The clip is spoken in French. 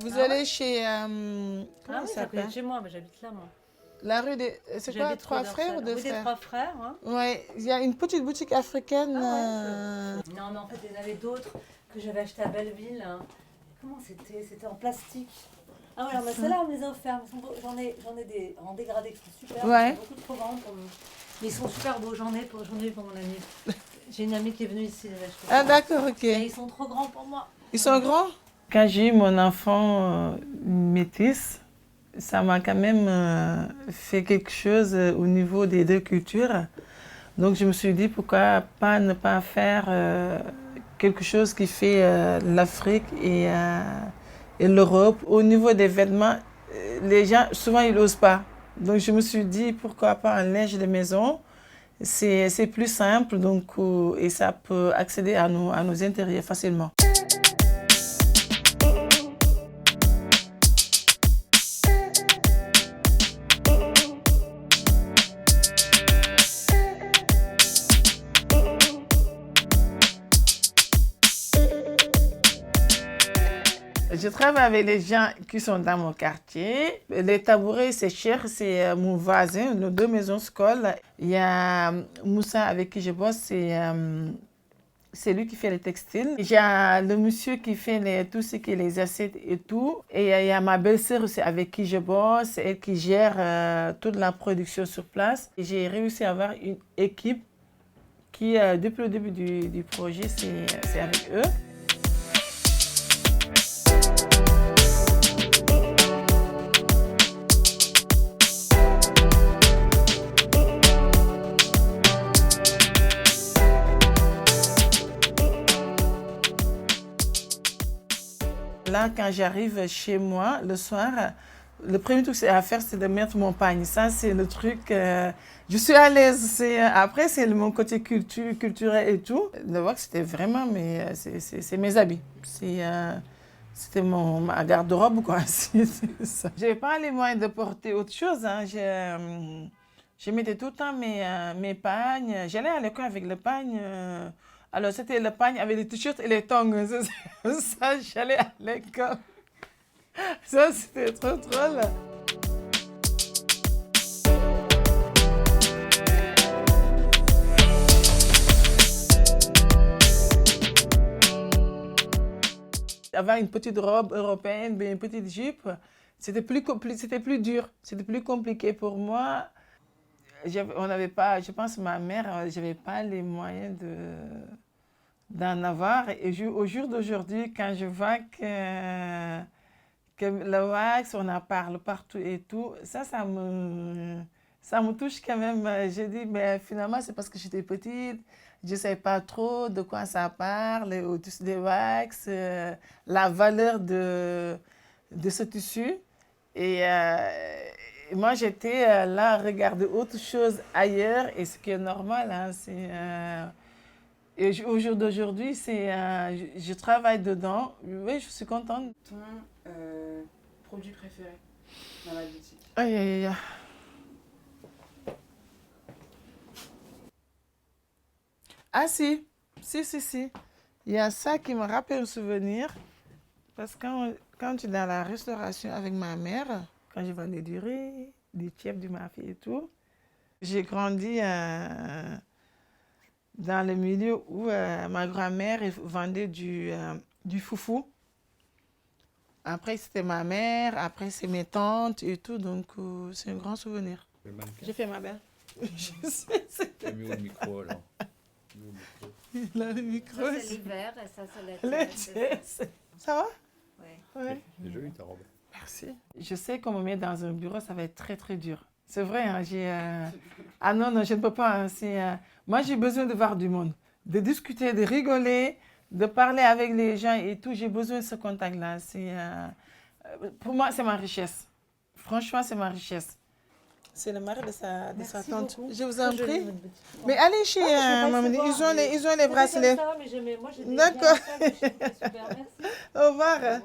Vous allez chez... Ah oui, ça peut être chez moi, mais j'habite là, moi. La rue des... C'est quoi, Trois Frères ou Deux Rue des Frères? Trois Frères, hein. Ouais, il y a une petite boutique africaine. Non, mais en fait, il y en avait d'autres que j'avais achetées à Belleville. Hein. Comment c'était? C'était en plastique. Ah ouais, mais celles-là, on me les a offertes. J'en ai des en dégradé qui sont super. Ouais. Beaucoup trop grandes pour nous. Mais ils sont super beaux, j'en ai eu pour mon ami. J'ai une amie qui est venue ici les acheter. Ah d'accord, ok. Mais ils sont trop grands pour moi. Ils sont grands? Quand j'ai eu mon enfant métis, ça m'a quand même fait quelque chose au niveau des deux cultures. Donc je me suis dit pourquoi pas ne pas faire quelque chose qui fait l'Afrique et l'Europe. Au niveau des vêtements, les gens souvent ils n'osent pas. Donc je me suis dit pourquoi pas un linge de maison. C'est plus simple donc, et ça peut accéder à nos intérieurs facilement. Je travaille avec les gens qui sont dans mon quartier. Les tabourets, c'est cher, c'est mon voisin, nos deux maisons se collent. Il y a Moussa avec qui je bosse, c'est lui qui fait les textiles. J'ai le monsieur qui fait tout ce qui est les assiettes et tout. Et il y a ma belle-sœur aussi avec qui je bosse, c'est elle qui gère toute la production sur place. J'ai réussi à avoir une équipe qui, depuis le début du projet, c'est avec eux. Là, quand j'arrive chez moi le soir, le premier truc à faire, c'est de mettre mon pagne. Ça, c'est le truc. Je suis à l'aise. Après, c'est mon côté culturel et tout. Le wax, c'était vraiment c'est mes habits. C'était ma garde-robe, quoi. Je n'avais pas les moyens de porter autre chose. Hein. Je mettais tout le temps mes pagnes. J'allais à l'école avec le pagne. Alors, c'était le pagne avec les t-shirts et les tongs. Ça, j'allais à l'école. Ça, c'était trop drôle. Avoir une petite robe européenne, une petite jupe, c'était plus dur, c'était plus compliqué pour moi. On n'avait pas, je pense ma mère, j'avais pas les moyens d'en avoir. Et au jour d'aujourd'hui, quand je vois que le wax, on en parle partout et tout, ça me touche quand même. J'ai dit, mais finalement, c'est parce que j'étais petite, je ne savais pas trop de quoi ça parle, au tissu de wax, la valeur de ce tissu. Et moi, j'étais là à regarder autre chose ailleurs, et ce qui est normal, hein, et au jour d'aujourd'hui, je travaille dedans. Oui, je suis contente. Ton produit préféré dans la boutique? Aïe, aïe, aïe. Ah si. Il y a ça qui me rappelle un souvenir. Parce que quand tu es dans la restauration avec ma mère, quand je vendais du riz, du tiep, du mafia et tout, j'ai grandi dans le milieu où ma grand-mère vendait du foufou. Après, c'était ma mère, après, c'est mes tantes et tout, donc c'est un grand souvenir. J'ai fait ma belle. Je sais, J'ai mis au micro, alors. Là, le micro. Ça, c'est l'hiver et ça, c'est l'été. Ça va? Oui. Ouais. C'est joli ta robe. Merci. Je sais qu'on me met dans un bureau, ça va être très, très dur. C'est vrai, hein, Ah non, je ne peux pas. Hein, moi, j'ai besoin de voir du monde, de discuter, de rigoler, de parler avec les gens et tout. J'ai besoin de ce contact-là. Pour moi, c'est ma richesse. Franchement, c'est ma richesse. C'est le mari de sa tante. Beaucoup. Je vous en Très prie. jolie, votre boutique. Mais allez chez Mamadi, ils ont les bracelets. Ça, mais moi, j'ai des D'accord. bien ça, mais je trouve ça super. Merci. Au revoir. Au revoir.